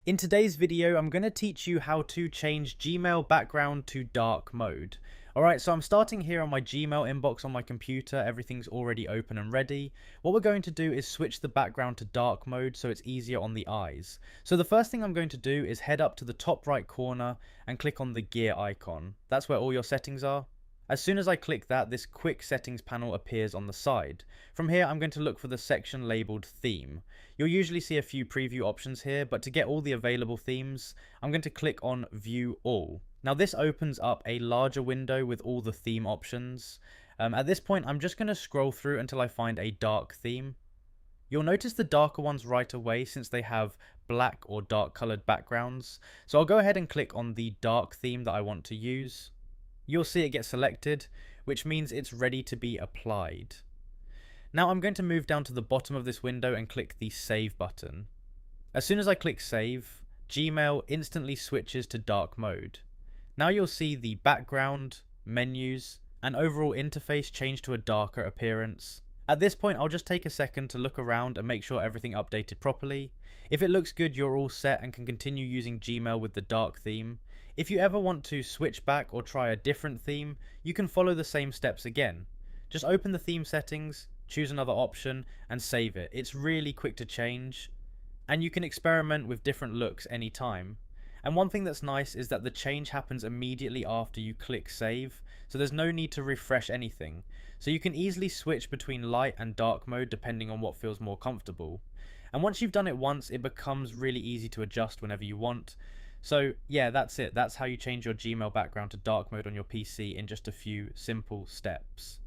In today's video, I'm going to teach you how to change Gmail background to dark mode. Alright, so I'm starting here on my Gmail inbox on my computer, everything's already open and ready. What we're going to do is switch the background to dark mode so it's easier on the eyes. So the first thing I'm going to do is head up to the top right corner and click on the gear icon. That's where all your settings are. As soon as I click that, this quick settings panel appears on the side. From here, I'm going to look for the section labelled theme. You'll usually see a few preview options here, but to get all the available themes, I'm going to click on view all. Now this opens up a larger window with all the theme options. At this point, I'm just going to scroll through until I find a dark theme. You'll notice the darker ones right away since they have black or dark coloured backgrounds. So I'll go ahead and click on the dark theme that I want to use. You'll see it get selected, which means it's ready to be applied. Now I'm going to move down to the bottom of this window and click the Save button. As soon as I click Save, Gmail instantly switches to dark mode. Now you'll see the background, menus, and overall interface change to a darker appearance. At this point, I'll just take a second to look around and make sure everything updated properly. If it looks good, you're all set and can continue using Gmail with the dark theme. If you ever want to switch back or try a different theme, you can follow the same steps again. Just open the theme settings, choose another option, and save it. It's really quick to change, and you can experiment with different looks anytime. And one thing that's nice is that the change happens immediately after you click save, so there's no need to refresh anything. So you can easily switch between light and dark mode depending on what feels more comfortable. And once you've done it once, it becomes really easy to adjust whenever you want. So yeah, that's it. That's how you change your Gmail background to dark mode on your PC in just a few simple steps.